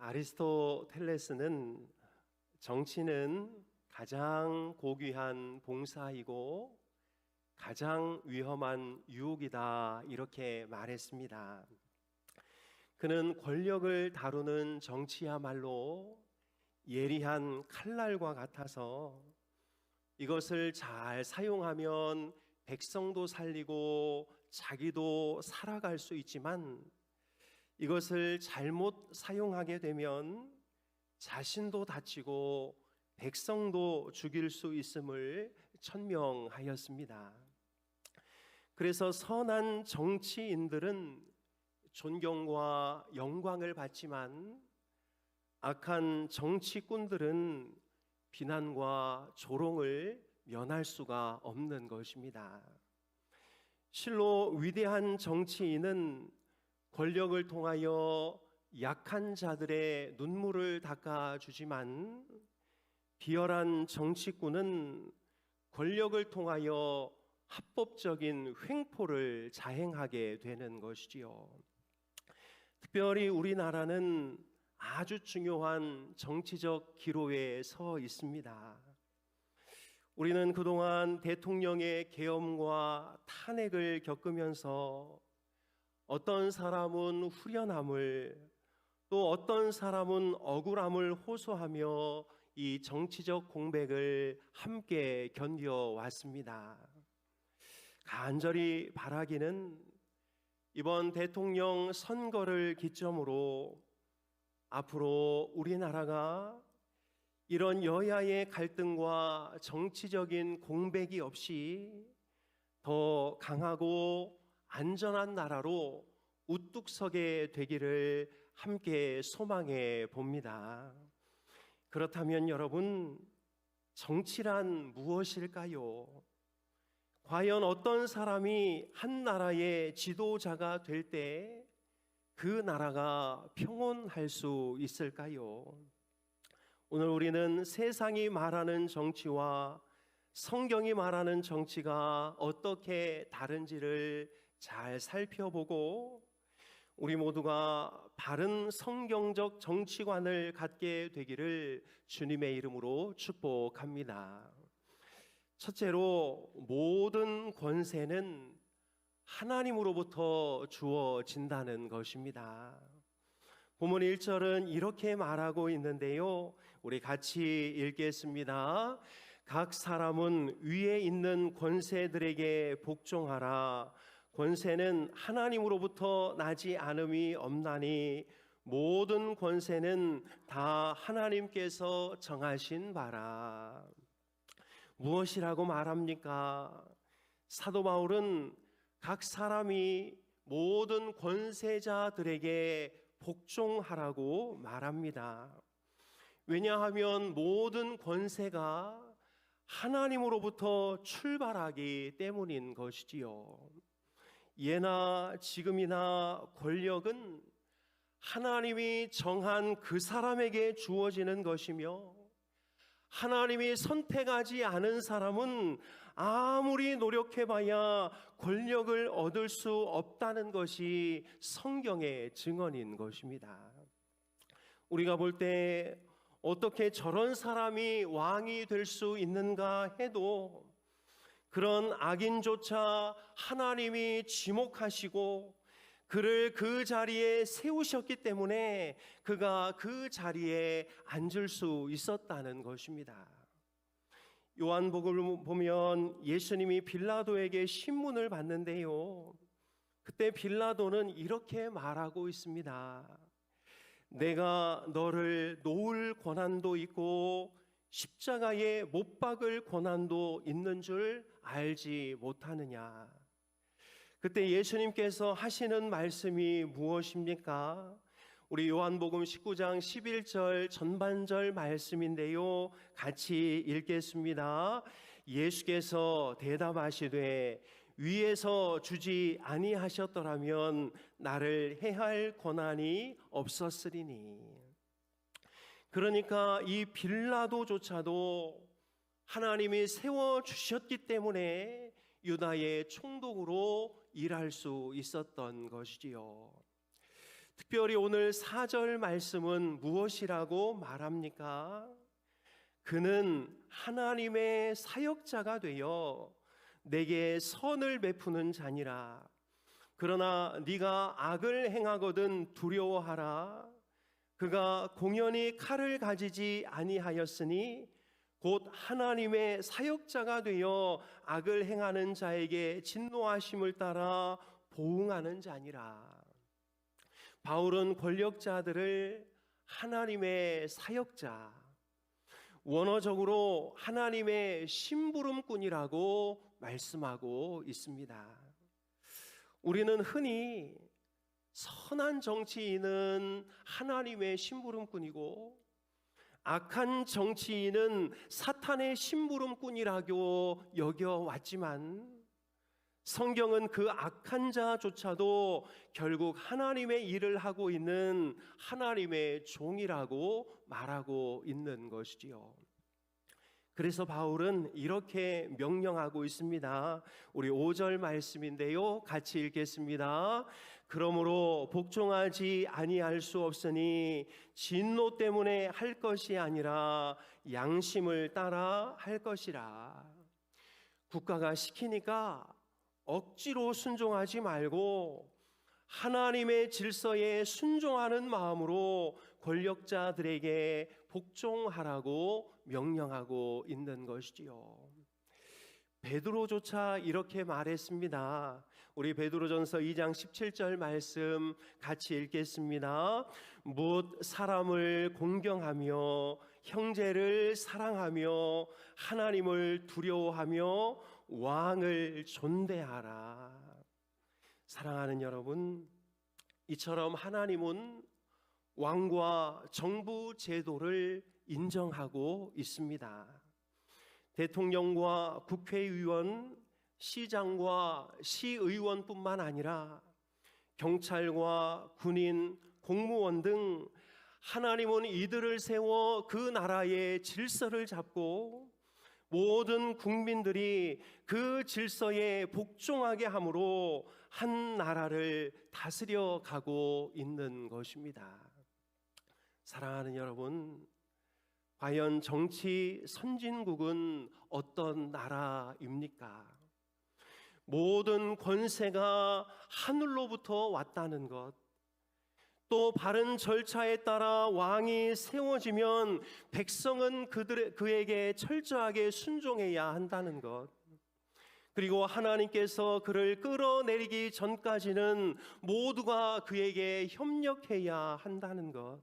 아리스토텔레스는 정치는 가장 고귀한 봉사이고 가장 위험한 유혹이다 이렇게 말했습니다. 그는 권력을 다루는 정치야말로 예리한 칼날과 같아서 이것을 잘 사용하면 백성도 살리고 자기도 살아갈 수 있지만 이것을 잘못 사용하게 되면 자신도 다치고 백성도 죽일 수 있음을 천명하였습니다. 그래서 선한 정치인들은 존경과 영광을 받지만 악한 정치꾼들은 비난과 조롱을 면할 수가 없는 것입니다. 실로 위대한 정치인은 권력을 통하여 약한 자들의 눈물을 닦아주지만 비열한 정치꾼은 권력을 통하여 합법적인 횡포를 자행하게 되는 것이지요. 특별히 우리나라는 아주 중요한 정치적 기로에 서 있습니다. 우리는 그동안 대통령의 계엄과 탄핵을 겪으면서 어떤 사람은 후련함을 또 어떤 사람은 억울함을 호소하며 이 정치적 공백을 함께 견뎌왔습니다. 간절히 바라기는 이번 대통령 선거를 기점으로 앞으로 우리나라가 이런 여야의 갈등과 정치적인 공백이 없이 더 강하고 안전한 나라로 우뚝 서게 되기를 함께 소망해 봅니다. 그렇다면 여러분, 정치란 무엇일까요? 과연 어떤 사람이 한 나라의 지도자가 될 때 그 나라가 평온할 수 있을까요? 오늘 우리는 세상이 말하는 정치와 성경이 말하는 정치가 어떻게 다른지를 잘 살펴보고 우리 모두가 바른 성경적 정치관을 갖게 되기를 주님의 이름으로 축복합니다. 첫째로, 모든 권세는 하나님으로부터 주어진다는 것입니다. 본문 1절은 이렇게 말하고 있는데요, 우리 같이 읽겠습니다. 각 사람은 위에 있는 권세들에게 복종하라. 권세는 하나님으로부터 나지 않음이 없나니 모든 권세는 다 하나님께서 정하신 바라. 무엇이라고 말합니까? 사도 바울은 각 사람이 모든 권세자들에게 복종하라고 말합니다. 왜냐하면 모든 권세가 하나님으로부터 출발하기 때문인 것이지요. 예나 지금이나 권력은 하나님이 정한 그 사람에게 주어지는 것이며 하나님이 선택하지 않은 사람은 아무리 노력해봐야 권력을 얻을 수 없다는 것이 성경의 증언인 것입니다. 우리가 볼 때 어떻게 저런 사람이 왕이 될 수 있는가 해도 그런 악인조차 하나님이 지목하시고 그를 그 자리에 세우셨기 때문에 그가 그 자리에 앉을 수 있었다는 것입니다. 요한복음을 보면 예수님이 빌라도에게 신문을 받는데요, 그때 빌라도는 이렇게 말하고 있습니다. 내가 너를 놓을 권한도 있고 십자가에 못 박을 권한도 있는 줄 알지 못하느냐. 그때 예수님께서 하시는 말씀이 무엇입니까? 우리 요한복음 19장 11절 전반절 말씀인데요, 같이 읽겠습니다. 예수께서 대답하시되 위에서 주지 아니하셨더라면 나를 해할 권한이 없었으리니. 그러니까 이 빌라도조차도 하나님이 세워주셨기 때문에 유다의 총독으로 일할 수 있었던 것이지요. 특별히 오늘 4절 말씀은 무엇이라고 말합니까? 그는 하나님의 사역자가 되어 내게 선을 베푸는 자니라. 그러나 네가 악을 행하거든 두려워하라. 그가 공연히 칼을 가지지 아니하였으니 곧 하나님의 사역자가 되어 악을 행하는 자에게 진노하심을 따라 보응하는 자니라. 바울은 권력자들을 하나님의 사역자, 원어적으로 하나님의 심부름꾼이라고 말씀하고 있습니다. 우리는 흔히 선한 정치인은 하나님의 심부름꾼이고 악한 정치인은 사탄의 심부름꾼이라고 여겨왔지만 성경은 그 악한 자조차도 결국 하나님의 일을 하고 있는 하나님의 종이라고 말하고 있는 것이지요. 그래서 바울은 이렇게 명령하고 있습니다. 우리 5절 말씀인데요, 같이 읽겠습니다. 그러므로 복종하지 아니할 수 없으니 진노 때문에 할 것이 아니라 양심을 따라 할 것이라. 국가가 시키니까 억지로 순종하지 말고 하나님의 질서에 순종하는 마음으로 권력자들에게 복종하라고 명령하고 있는 것이지요. 베드로조차 이렇게 말했습니다. 우리 베드로전서 2장 17절 말씀 같이 읽겠습니다. 묻 사람을 공경하며 형제를 사랑하며 하나님을 두려워하며 왕을 존대하라. 사랑하는 여러분, 이처럼 하나님은 왕과 정부 제도를 인정하고 있습니다. 대통령과 국회의원, 시장과 시의원뿐만 아니라 경찰과 군인, 공무원 등 하나님은 이들을 세워 그 나라의 질서를 잡고 모든 국민들이 그 질서에 복종하게 함으로 한 나라를 다스려 가고 있는 것입니다. 사랑하는 여러분, 과연 정치 선진국은 어떤 나라입니까? 모든 권세가 하늘로부터 왔다는 것, 또 바른 절차에 따라 왕이 세워지면 백성은 그에게 철저하게 순종해야 한다는 것, 그리고 하나님께서 그를 끌어내리기 전까지는 모두가 그에게 협력해야 한다는 것,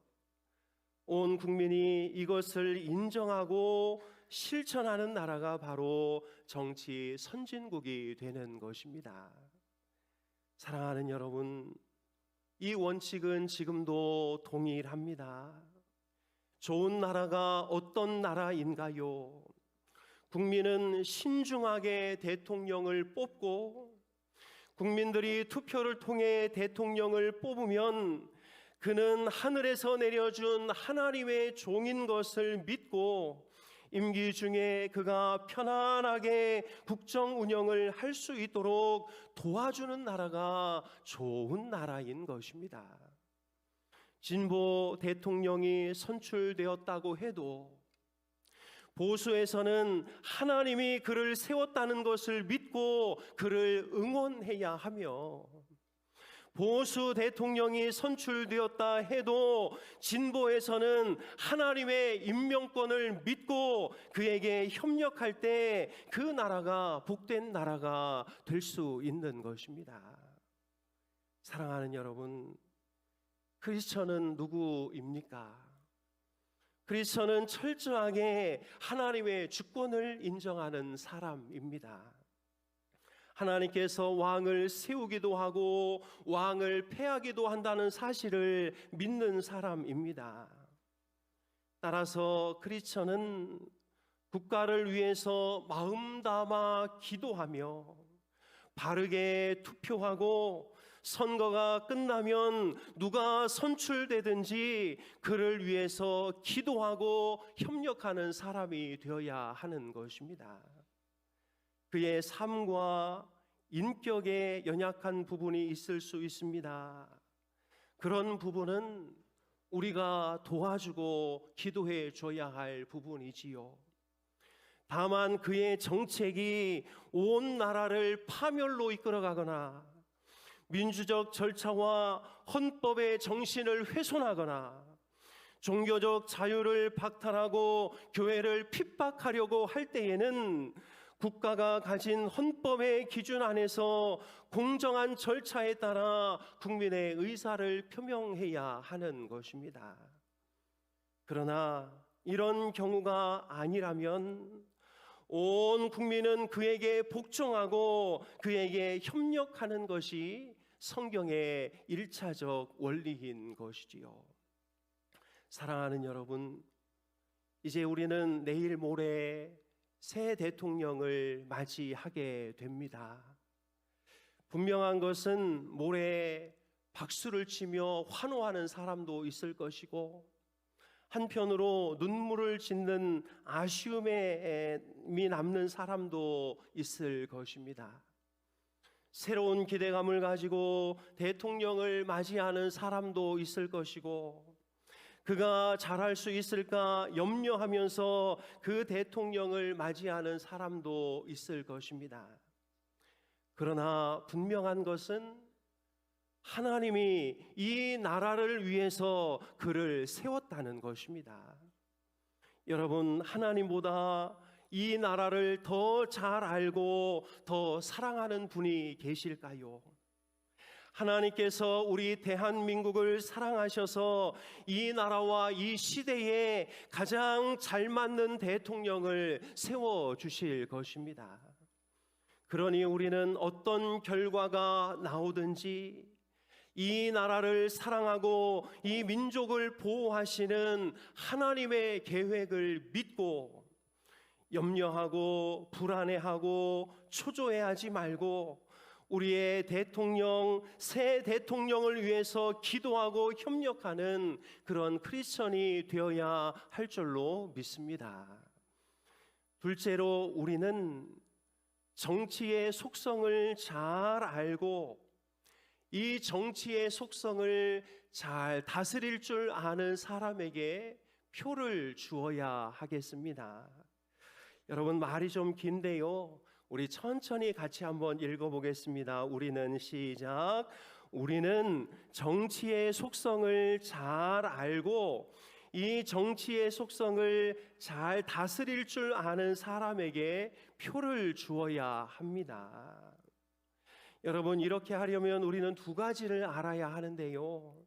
온 국민이 이것을 인정하고 실천하는 나라가 바로 정치 선진국이 되는 것입니다. 사랑하는 여러분, 이 원칙은 지금도 동일합니다. 좋은 나라가 어떤 나라인가요? 국민은 신중하게 대통령을 뽑고 국민들이 투표를 통해 대통령을 뽑으면 그는 하늘에서 내려준 하나님의 종인 것을 믿고 임기 중에 그가 편안하게 국정 운영을 할 수 있도록 도와주는 나라가 좋은 나라인 것입니다. 진보 대통령이 선출되었다고 해도 보수에서는 하나님이 그를 세웠다는 것을 믿고 그를 응원해야 하며, 보수 대통령이 선출되었다 해도 진보에서는 하나님의 임명권을 믿고 그에게 협력할 때 그 나라가 복된 나라가 될 수 있는 것입니다. 사랑하는 여러분, 크리스천은 누구입니까? 크리스천은 철저하게 하나님의 주권을 인정하는 사람입니다. 하나님께서 왕을 세우기도 하고 왕을 폐하기도 한다는 사실을 믿는 사람입니다. 따라서 크리스천은 국가를 위해서 마음 담아 기도하며 바르게 투표하고 선거가 끝나면 누가 선출되든지 그를 위해서 기도하고 협력하는 사람이 되어야 하는 것입니다. 그의 삶과 인격에 연약한 부분이 있을 수 있습니다. 그런 부분은 우리가 도와주고 기도해 줘야 할 부분이지요. 다만 그의 정책이 온 나라를 파멸로 이끌어가거나 민주적 절차와 헌법의 정신을 훼손하거나 종교적 자유를 박탈하고 교회를 핍박하려고 할 때에는 국가가 가진 헌법의 기준 안에서 공정한 절차에 따라 국민의 의사를 표명해야 하는 것입니다. 그러나 이런 경우가 아니라면 온 국민은 그에게 복종하고 그에게 협력하는 것이 성경의 일차적 원리인 것이지요. 사랑하는 여러분, 이제 우리는 내일 모레 새 대통령을 맞이하게 됩니다. 분명한 것은 모레 박수를 치며 환호하는 사람도 있을 것이고 한편으로 눈물을 짓는 아쉬움이 남는 사람도 있을 것입니다. 새로운 기대감을 가지고 대통령을 맞이하는 사람도 있을 것이고 그가 잘할 수 있을까 염려하면서 그 대통령을 맞이하는 사람도 있을 것입니다. 그러나 분명한 것은 하나님이 이 나라를 위해서 그를 세웠다는 것입니다. 여러분, 하나님보다 이 나라를 더 잘 알고 더 사랑하는 분이 계실까요? 하나님께서 우리 대한민국을 사랑하셔서 이 나라와 이 시대에 가장 잘 맞는 대통령을 세워주실 것입니다. 그러니 우리는 어떤 결과가 나오든지 이 나라를 사랑하고 이 민족을 보호하시는 하나님의 계획을 믿고 염려하고 불안해하고 초조해하지 말고 우리의 대통령, 새 대통령을 위해서 기도하고 협력하는 그런 크리스천이 되어야 할 줄로 믿습니다. 둘째로 우리는 정치의 속성을 잘 알고 이 정치의 속성을 잘 다스릴 줄 아는 사람에게 표를 주어야 하겠습니다. 여러분, 말이 좀 긴데요, 우리 천천히 같이 한번 읽어보겠습니다. 우리는 시작. 우리는 정치의 속성을 잘 알고 이 정치의 속성을 잘 다스릴 줄 아는 사람에게 표를 주어야 합니다. 여러분, 이렇게 하려면 우리는 두 가지를 알아야 하는데요.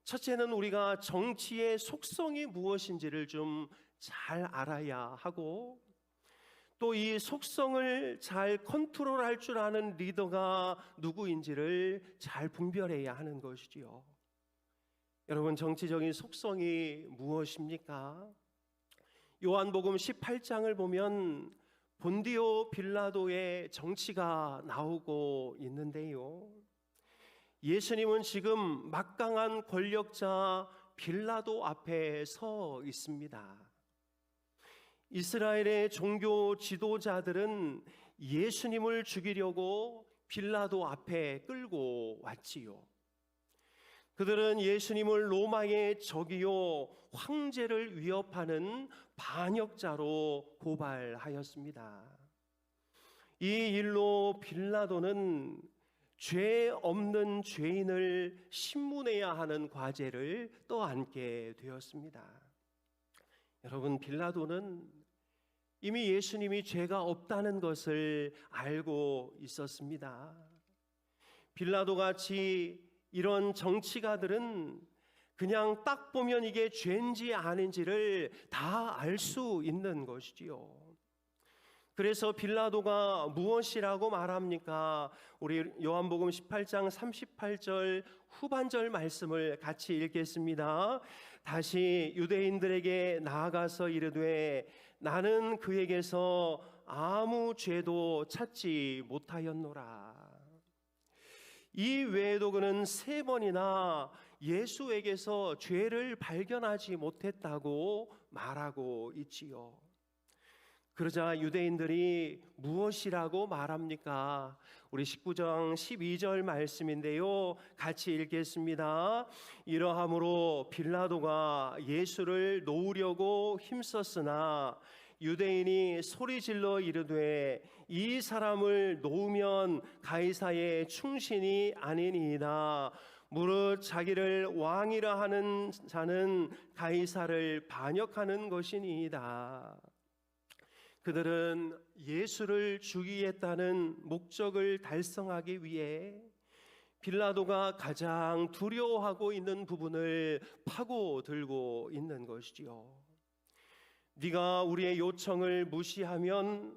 첫째는 우리가 정치의 속성이 무엇인지를 좀 잘 알아야 하고 또 이 속성을 잘 컨트롤할 줄 아는 리더가 누구인지를 잘 분별해야 하는 것이지요. 여러분, 정치적인 속성이 무엇입니까? 요한복음 18장을 보면 본디오 빌라도의 정치가 나오고 있는데요, 예수님은 지금 막강한 권력자 빌라도 앞에 서 있습니다. 이스라엘의 종교 지도자들은 예수님을 죽이려고 빌라도 앞에 끌고 왔지요. 그들은 예수님을 로마의 적이요 황제를 위협하는 반역자로 고발하였습니다. 이 일로 빌라도는 죄 없는 죄인을 신문해야 하는 과제를 떠안게 되었습니다. 여러분, 빌라도는 이미 예수님이 죄가 없다는 것을 알고 있었습니다. 빌라도 같이 이런 정치가들은 그냥 딱 보면 이게 죄인지 아닌지를 다 알 수 있는 것이지요. 그래서 빌라도가 무엇이라고 말합니까? 우리 요한복음 18장 38절 후반절 말씀을 같이 읽겠습니다. 다시 유대인들에게 나아가서 이르되 나는 그에게서 아무 죄도 찾지 못하였노라. 이 외에도 그는 3번이나 예수에게서 죄를 발견하지 못했다고 말하고 있지요. 그러자 유대인들이 무엇이라고 말합니까? 우리 19장 12절 말씀인데요. 같이 읽겠습니다. 이러함으로 빌라도가 예수를 놓으려고 힘썼으나 유대인이 소리질러 이르되 이 사람을 놓으면 가이사의 충신이 아니니이다. 무릇 자기를 왕이라 하는 자는 가이사를 반역하는 것이니이다. 그들은 예수를 죽이겠다는 목적을 달성하기 위해 빌라도가 가장 두려워하고 있는 부분을 파고들고 있는 것이지요. 네가 우리의 요청을 무시하면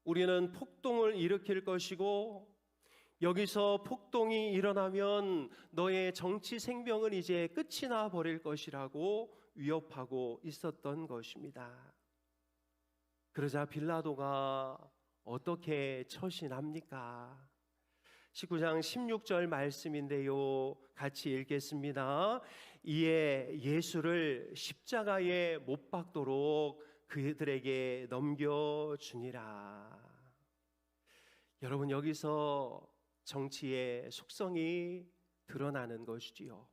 우리는 폭동을 일으킬 것이고, 여기서 폭동이 일어나면 너의 정치 생명은 이제 끝이 나 버릴 것이라고 위협하고 있었던 것입니다. 그러자 빌라도가 어떻게 처신합니까? 19장 16절 말씀인데요. 같이 읽겠습니다. 이에 예수를 십자가에 못 박도록 그들에게 넘겨주니라. 여러분, 여기서 정치의 속성이 드러나는 것이지요.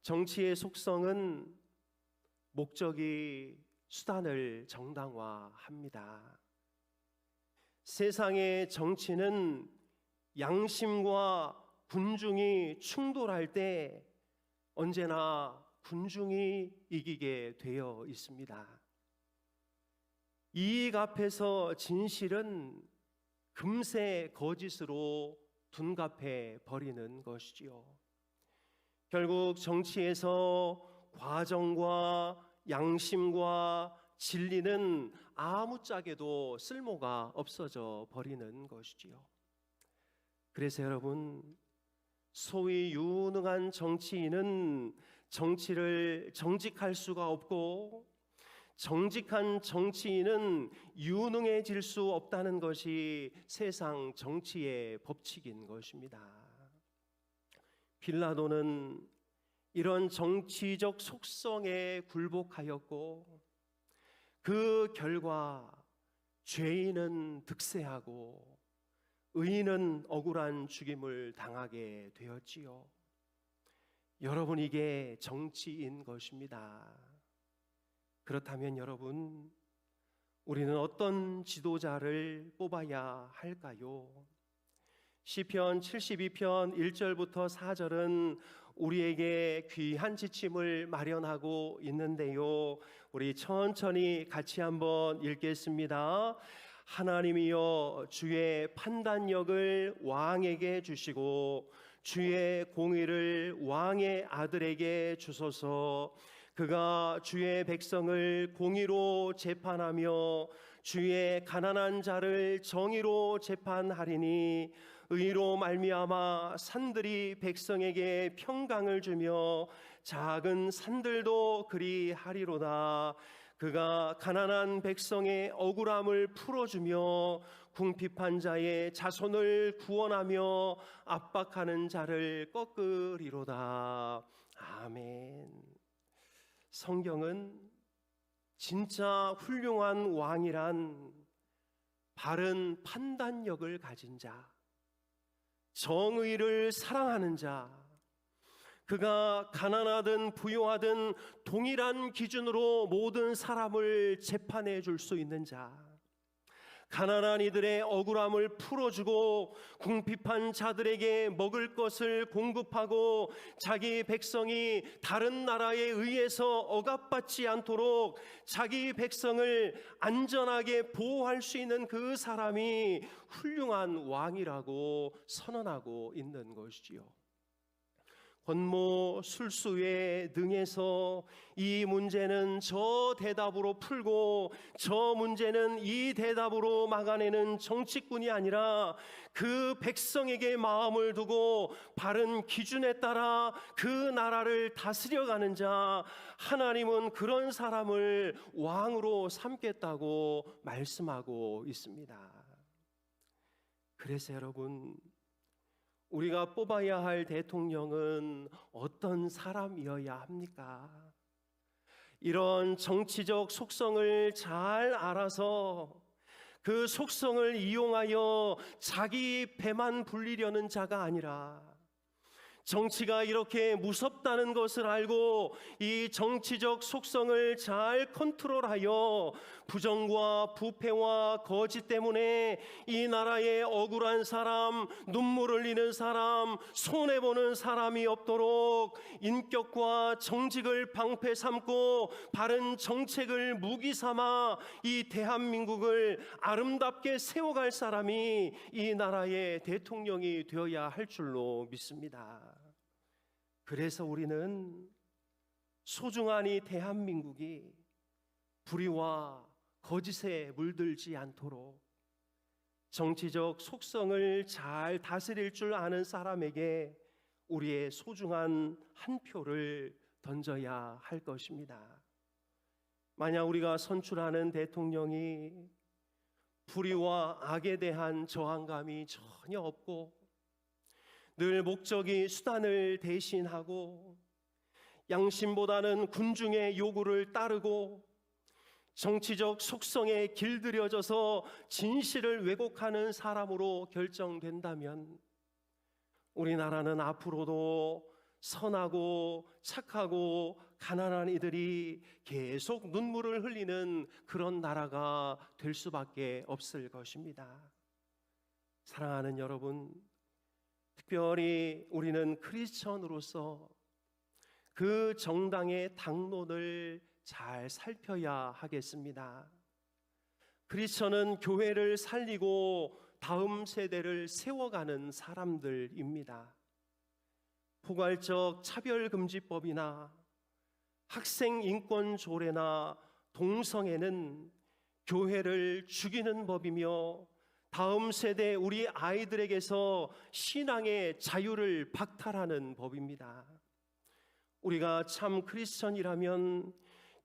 정치의 속성은 목적이 수단을 정당화합니다. 세상의 정치는 양심과 군중이 충돌할 때 언제나 군중이 이기게 되어 있습니다. 이익 앞에서 진실은 금세 거짓으로 둔갑해 버리는 것이지요. 결국 정치에서 과정과 양심과 진리는 아무짝에도 쓸모가 없어져 버리는 것이지요. 그래서 여러분, 소위 유능한 정치인은 정치를 정직할 수가 없고, 정직한 정치인은 유능해질 수 없다는 것이 세상 정치의 법칙인 것입니다. 빌라도는 이런 정치적 속성에 굴복하였고, 그 결과 죄인은 득세하고 의인은 억울한 죽임을 당하게 되었지요. 여러분, 이게 정치인 것입니다. 그렇다면 여러분, 우리는 어떤 지도자를 뽑아야 할까요? 시편 72편 1절부터 4절은 우리에게 귀한 지침을 마련하고 있는데요. 우리 천천히 같이 한번 읽겠습니다. 하나님이여, 주의 판단력을 왕에게 주시고 주의 공의를 왕의 아들에게 주소서. 그가 주의 백성을 공의로 재판하며 주의 가난한 자를 정의로 재판하리니, 의로 말미암아 산들이 백성에게 평강을 주며 작은 산들도 그리하리로다. 그가 가난한 백성의 억울함을 풀어주며 궁핍한 자의 자손을 구원하며 압박하는 자를 꺾으리로다. 아멘. 성경은 진짜 훌륭한 왕이란 바른 판단력을 가진 자, 정의를 사랑하는 자, 그가 가난하든 부유하든 동일한 기준으로 모든 사람을 재판해 줄 수 있는 자, 가난한 이들의 억울함을 풀어주고 궁핍한 자들에게 먹을 것을 공급하고 자기 백성이 다른 나라에 의해서 억압받지 않도록 자기 백성을 안전하게 보호할 수 있는 그 사람이 훌륭한 왕이라고 선언하고 있는 것이지요. 권모 술수에 능해서 이 문제는 저 대답으로 풀고 저 문제는 이 대답으로 막아내는 정치꾼이 아니라 그 백성에게 마음을 두고 바른 기준에 따라 그 나라를 다스려가는 자, 하나님은 그런 사람을 왕으로 삼겠다고 말씀하고 있습니다. 그래서 여러분, 우리가 뽑아야 할 대통령은 어떤 사람이어야 합니까? 이런 정치적 속성을 잘 알아서 그 속성을 이용하여 자기 배만 불리려는 자가 아니라, 정치가 이렇게 무섭다는 것을 알고 이 정치적 속성을 잘 컨트롤하여 부정과 부패와 거짓 때문에 이 나라에 억울한 사람, 눈물 흘리는 사람, 손해보는 사람이 없도록 인격과 정직을 방패 삼고 바른 정책을 무기 삼아 이 대한민국을 아름답게 세워갈 사람이 이 나라의 대통령이 되어야 할 줄로 믿습니다. 그래서 우리는 소중한 이 대한민국이 불의와 거짓에 물들지 않도록 정치적 속성을 잘 다스릴 줄 아는 사람에게 우리의 소중한 한 표를 던져야 할 것입니다. 만약 우리가 선출하는 대통령이 불의와 악에 대한 저항감이 전혀 없고 늘 목적이 수단을 대신하고 양심보다는 군중의 요구를 따르고 정치적 속성에 길들여져서 진실을 왜곡하는 사람으로 결정된다면 우리나라는 앞으로도 선하고 착하고 가난한 이들이 계속 눈물을 흘리는 그런 나라가 될 수밖에 없을 것입니다. 사랑하는 여러분, 특별히 우리는 크리스천으로서 그 정당의 당론을 잘 살펴야 하겠습니다. 크리스천은 교회를 살리고 다음 세대를 세워가는 사람들입니다. 포괄적 차별금지법이나 학생인권조례나 동성애는 교회를 죽이는 법이며 다음 세대 우리 아이들에게서 신앙의 자유를 박탈하는 법입니다. 우리가 참 크리스천이라면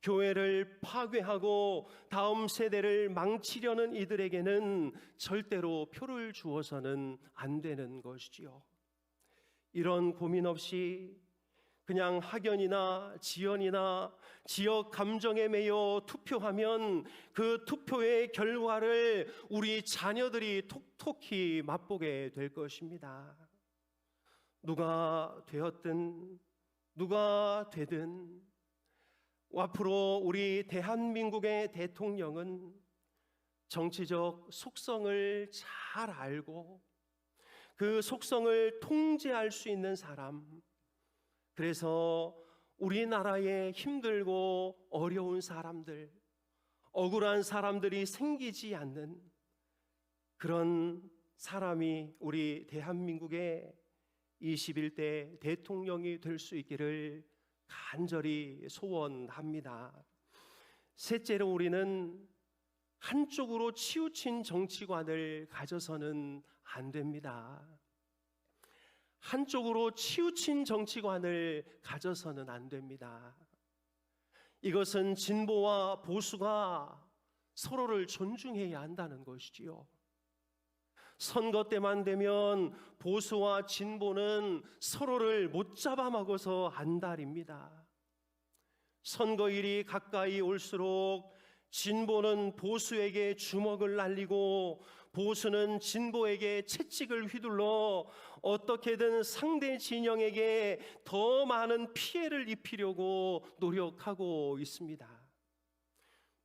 교회를 파괴하고 다음 세대를 망치려는 이들에게는 절대로 표를 주어서는 안 되는 것이지요. 이런 고민 없이 그냥 학연이나 지연이나 지역 감정에 매여 투표하면 그 투표의 결과를 우리 자녀들이 톡톡히 맛보게 될 것입니다. 누가 되었든 누가 되든 앞으로 우리 대한민국의 대통령은 정치적 속성을 잘 알고 그 속성을 통제할 수 있는 사람, 그래서 우리나라에 힘들고 어려운 사람들, 억울한 사람들이 생기지 않는 그런 사람이 우리 대한민국의 21대 대통령이 될 수 있기를 간절히 소원합니다. 셋째로, 우리는 한쪽으로 치우친 정치관을 가져서는 안 됩니다. 한쪽으로 치우친 정치관을 가져서는 안 됩니다. 이것은 진보와 보수가 서로를 존중해야 한다는 것이지요. 선거 때만 되면 보수와 진보는 서로를 못 잡아먹어서 안달입니다. 선거일이 가까이 올수록 진보는 보수에게 주먹을 날리고 보수는 진보에게 채찍을 휘둘러 어떻게든 상대 진영에게 더 많은 피해를 입히려고 노력하고 있습니다.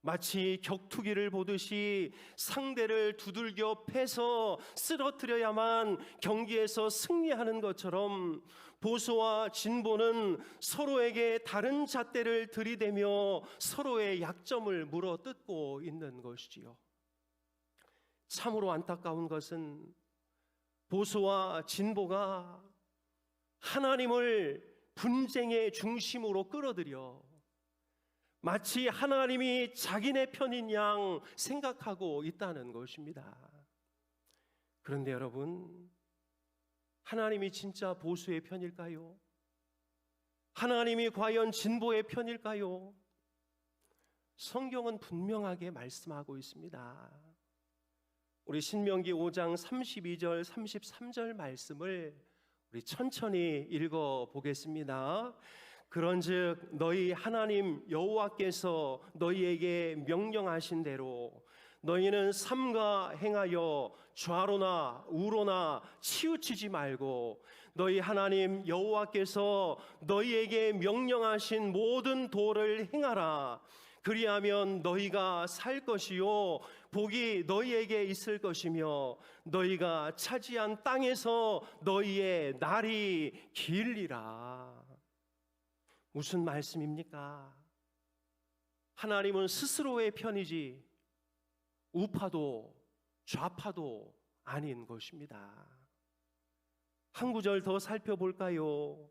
마치 격투기를 보듯이 상대를 두들겨 패서 쓰러뜨려야만 경기에서 승리하는 것처럼 보수와 진보는 서로에게 다른 잣대를 들이대며 서로의 약점을 물어뜯고 있는 것이지요. 참으로 안타까운 것은 보수와 진보가 하나님을 분쟁의 중심으로 끌어들여 마치 하나님이 자기네 편인 양 생각하고 있다는 것입니다. 그런데 여러분, 하나님이 진짜 보수의 편일까요? 하나님이 과연 진보의 편일까요? 성경은 분명하게 말씀하고 있습니다. 우리 신명기 5장 32절 33절 말씀을 우리 천천히 읽어 보겠습니다. 그런즉 너희 하나님 여호와께서 너희에게 명령하신 대로 너희는 삼가 행하여 좌로나 우로나 치우치지 말고 너희 하나님 여호와께서 너희에게 명령하신 모든 도를 행하라. 그리하면 너희가 살 것이요 복이 너희에게 있을 것이며 너희가 차지한 땅에서 너희의 날이 길리라. 무슨 말씀입니까? 하나님은 스스로의 편이지 우파도 좌파도 아닌 것입니다. 한 구절 더 살펴볼까요?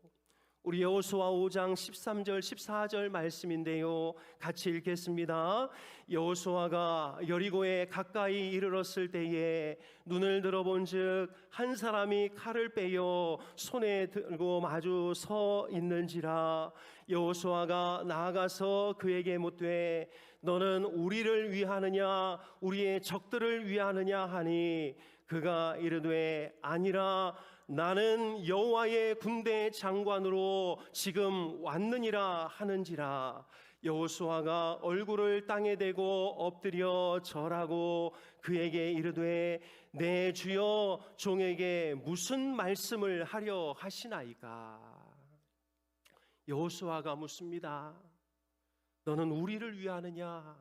우리 여호수아 5장 13절 14절 말씀인데요, 같이 읽겠습니다. 여호수아가 여리고에 가까이 이르렀을 때에 눈을 들어본즉 한 사람이 칼을 빼어 손에 들고 마주 서 있는지라. 여호수아가 나아가서 그에게 묻되 너는 우리를 위하느냐 우리의 적들을 위하느냐 하니 그가 이르되 아니라 나는 여호와의 군대 장관으로 지금 왔느니라 하는지라. 여호수아가 얼굴을 땅에 대고 엎드려 절하고 그에게 이르되 내 주여 종에게 무슨 말씀을 하려 하시나이까. 여호수아가 묻습니다. 너는 우리를 위하느냐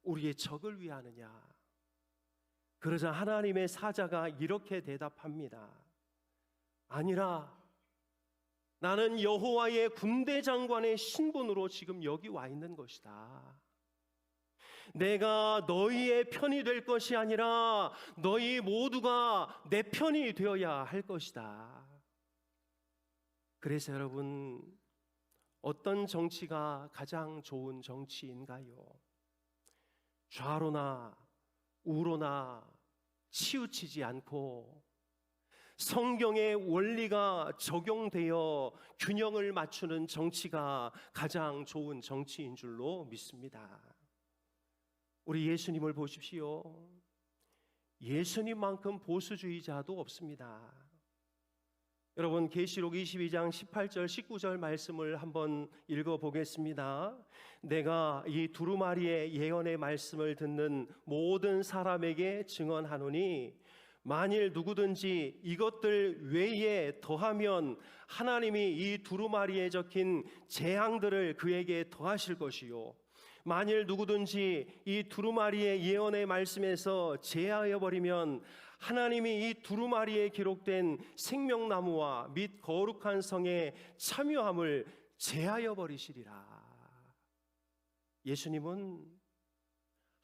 우리의 적을 위하느냐. 그러자 하나님의 사자가 이렇게 대답합니다. 아니라 나는 여호와의 군대 장관의 신분으로 지금 여기 와 있는 것이다. 내가 너희의 편이 될 것이 아니라 너희 모두가 내 편이 되어야 할 것이다. 그래서 여러분, 어떤 정치가 가장 좋은 정치인가요? 좌로나 우로나 치우치지 않고 성경의 원리가 적용되어 균형을 맞추는 정치가 가장 좋은 정치인 줄로 믿습니다. 우리 예수님을 보십시오. 예수님만큼 보수주의자도 없습니다. 여러분, 계시록 22장 18절 19절 말씀을 한번 읽어보겠습니다. 내가 이 두루마리의 예언의 말씀을 듣는 모든 사람에게 증언하노니 만일 누구든지 이것들 외에 더하면 하나님이 이 두루마리에 적힌 재앙들을 그에게 더하실 것이요 만일 누구든지 이 두루마리의 예언의 말씀에서 제하여 버리면 하나님이 이 두루마리에 기록된 생명나무와 및 거룩한 성의 참여함을 제하여 버리시리라. 예수님은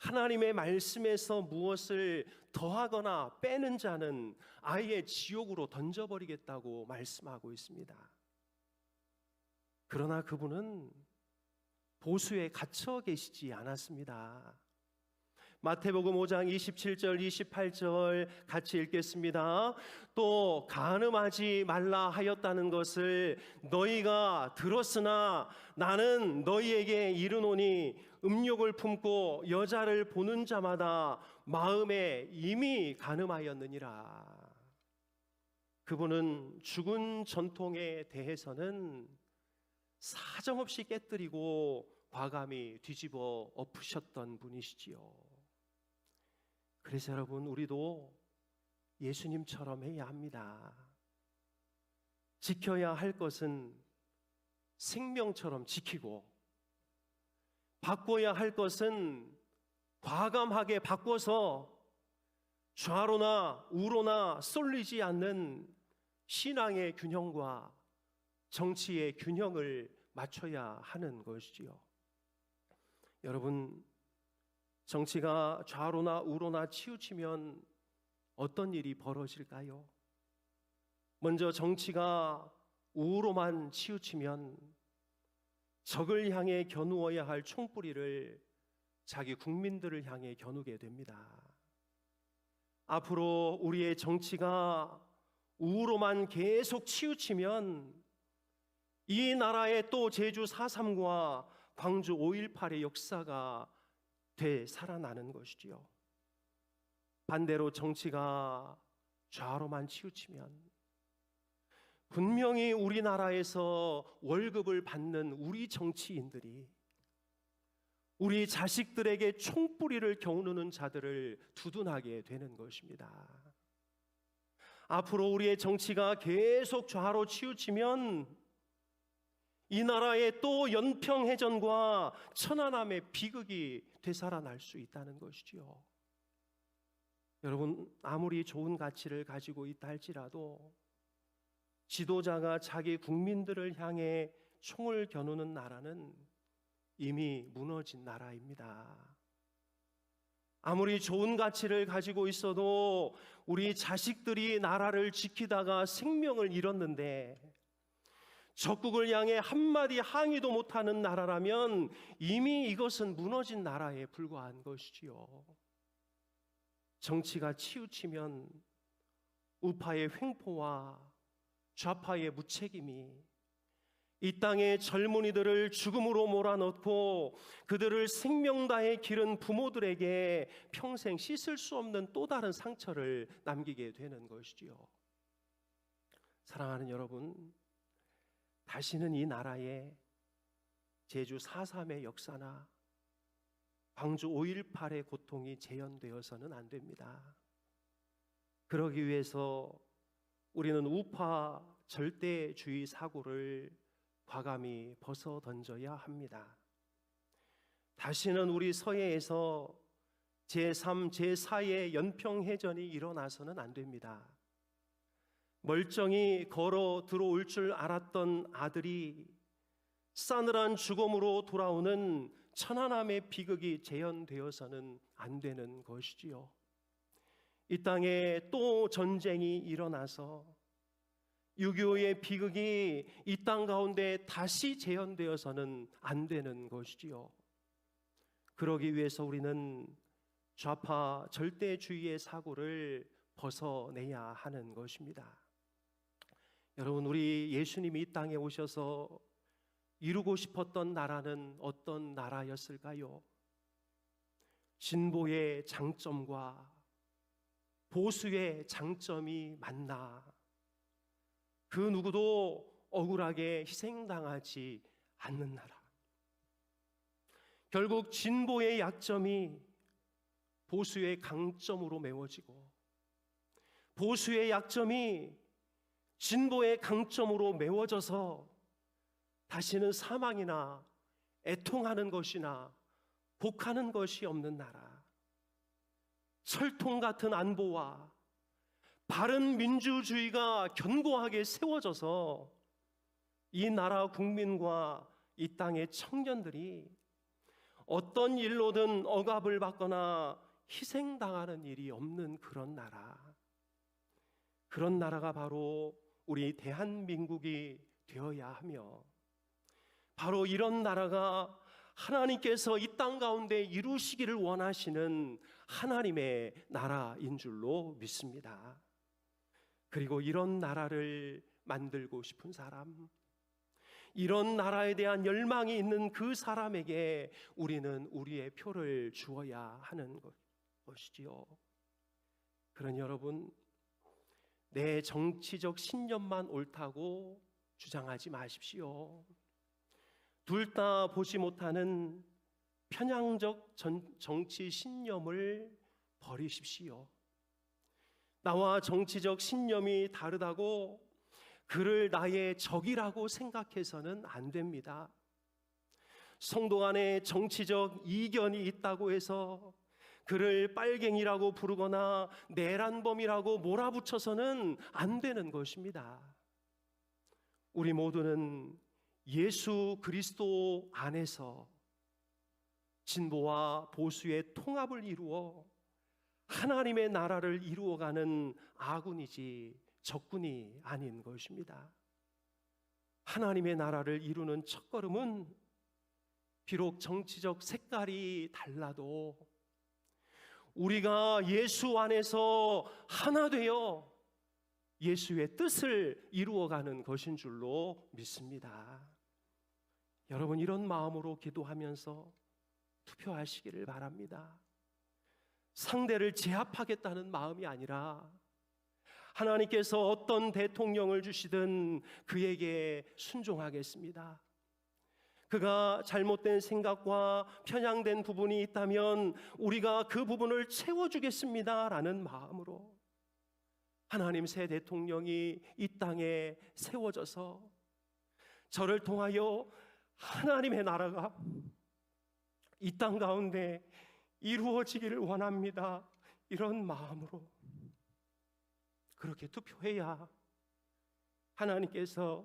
하나님의 말씀에서 무엇을 더하거나 빼는 자는 아예 지옥으로 던져버리겠다고 말씀하고 있습니다. 그러나 그분은 보수에 갇혀 계시지 않았습니다. 마태복음 5장 27절 28절 같이 읽겠습니다. 또 간음하지 말라 하였다는 것을 너희가 들었으나 나는 너희에게 이르노니 음욕을 품고 여자를 보는 자마다 마음에 이미 간음하였느니라. 그분은 죽은 전통에 대해서는 사정없이 깨뜨리고 과감히 뒤집어 엎으셨던 분이시지요. 그래서 여러분, 우리도 예수님처럼 해야 합니다. 지켜야 할 것은 생명처럼 지키고 바꿔야 할 것은 과감하게 바꿔서 좌로나 우로나 쏠리지 않는 신앙의 균형과 정치의 균형을 맞춰야 하는 것이지요. 여러분, 정치가 좌로나 우로나 치우치면 어떤 일이 벌어질까요? 먼저 정치가 우로만 치우치면 적을 향해 겨누어야 할 총뿌리를 자기 국민들을 향해 겨누게 됩니다. 앞으로 우리의 정치가 우로만 계속 치우치면 이 나라의 또 제주 4.3과 광주 5.18의 역사가 되살아나는 것이지요. 반대로 정치가 좌로만 치우치면 분명히 우리나라에서 월급을 받는 우리 정치인들이 우리 자식들에게 총뿌리를 겨누는 자들을 두둔하게 되는 것입니다. 앞으로 우리의 정치가 계속 좌로 치우치면 이 나라에 또 연평해전과 천안함의 비극이 되살아날 수 있다는 것이지요. 여러분, 아무리 좋은 가치를 가지고 있다 할지라도 지도자가 자기 국민들을 향해 총을 겨누는 나라는 이미 무너진 나라입니다. 아무리 좋은 가치를 가지고 있어도 우리 자식들이 나라를 지키다가 생명을 잃었는데 적국을 향해 한마디 항의도 못하는 나라라면 이미 이것은 무너진 나라에 불과한 것이지요. 정치가 치우치면 우파의 횡포와 좌파의 무책임이 이 땅의 젊은이들을 죽음으로 몰아넣고 그들을 생명 다해 기른 부모들에게 평생 씻을 수 없는 또 다른 상처를 남기게 되는 것이지요. 사랑하는 여러분, 다시는 이 나라에 제주 4.3의 역사나 광주 5.18의 고통이 재현되어서는 안 됩니다. 그러기 위해서 우리는 우파 절대주의 사고를 과감히 벗어 던져야 합니다. 다시는 우리 서해에서 제3, 제4의 연평해전이 일어나서는 안 됩니다. 멀쩡히 걸어 들어올 줄 알았던 아들이 싸늘한 죽음으로 돌아오는 천안함의 비극이 재현되어서는 안 되는 것이지요. 이 땅에 또 전쟁이 일어나서 6.25의 비극이 이 땅 가운데 다시 재현되어서는 안 되는 것이지요. 그러기 위해서 우리는 좌파 절대주의의 사고를 벗어내야 하는 것입니다. 여러분, 우리 예수님이 이 땅에 오셔서 이루고 싶었던 나라는 어떤 나라였을까요? 진보의 장점과 보수의 장점이 만나 그 누구도 억울하게 희생당하지 않는 나라. 결국 진보의 약점이 보수의 강점으로 메워지고 보수의 약점이 진보의 강점으로 메워져서 다시는 사망이나 애통하는 것이나 복하는 것이 없는 나라. 철통 같은 안보와 바른 민주주의가 견고하게 세워져서 이 나라 국민과 이 땅의 청년들이 어떤 일로든 억압을 받거나 희생당하는 일이 없는 그런 나라. 그런 나라가 바로 우리 대한민국이 되어야 하며, 바로 이런 나라가 하나님께서 이 땅 가운데 이루시기를 원하시는 하나님의 나라인 줄로 믿습니다. 그리고 이런 나라를 만들고 싶은 사람, 이런 나라에 대한 열망이 있는 그 사람에게 우리는 우리의 표를 주어야 하는 것이지요. 그러니 여러분, 내 정치적 신념만 옳다고 주장하지 마십시오. 둘 다 보지 못하는 편향적 정치 신념을 버리십시오. 나와 정치적 신념이 다르다고 그를 나의 적이라고 생각해서는 안 됩니다. 성도 간에 정치적 이견이 있다고 해서 그를 빨갱이라고 부르거나 내란범이라고 몰아붙여서는 안 되는 것입니다. 우리 모두는 예수 그리스도 안에서 진보와 보수의 통합을 이루어 하나님의 나라를 이루어가는 아군이지 적군이 아닌 것입니다. 하나님의 나라를 이루는 첫걸음은 비록 정치적 색깔이 달라도 우리가 예수 안에서 하나 되어 예수의 뜻을 이루어가는 것인 줄로 믿습니다. 여러분, 이런 마음으로 기도하면서 투표하시기를 바랍니다. 상대를 제압하겠다는 마음이 아니라 하나님께서 어떤 대통령을 주시든 그에게 순종하겠습니다. 그가 잘못된 생각과 편향된 부분이 있다면 우리가 그 부분을 채워주겠습니다라는 마음으로 하나님 새 대통령이 이 땅에 세워져서 저를 통하여 하나님의 나라가 이 땅 가운데 이루어지기를 원합니다. 이런 마음으로 그렇게 투표해야 하나님께서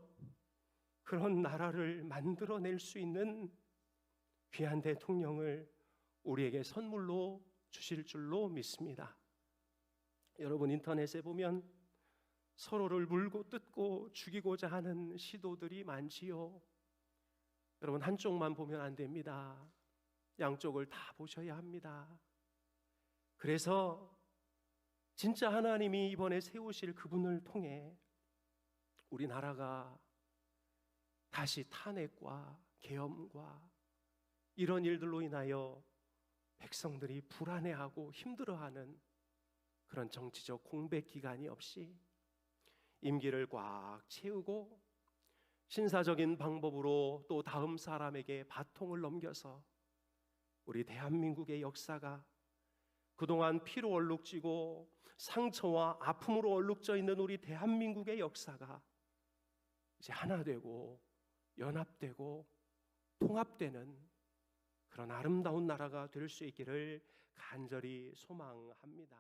그런 나라를 만들어낼 수 있는 귀한 대통령을 우리에게 선물로 주실 줄로 믿습니다. 여러분, 인터넷에 보면 서로를 물고 뜯고 죽이고자 하는 시도들이 많지요. 여러분, 한쪽만 보면 안 됩니다. 양쪽을 다 보셔야 합니다. 그래서 진짜 하나님이 이번에 세우실 그분을 통해 우리나라가 다시 탄핵과 계엄과 이런 일들로 인하여 백성들이 불안해하고 힘들어하는 그런 정치적 공백 기간이 없이 임기를 꽉 채우고 신사적인 방법으로 또 다음 사람에게 바통을 넘겨서 우리 대한민국의 역사가 그동안 피로 얼룩지고 상처와 아픔으로 얼룩져 있는 우리 대한민국의 역사가 이제 하나 되고 연합되고 통합되는 그런 아름다운 나라가 될 수 있기를 간절히 소망합니다.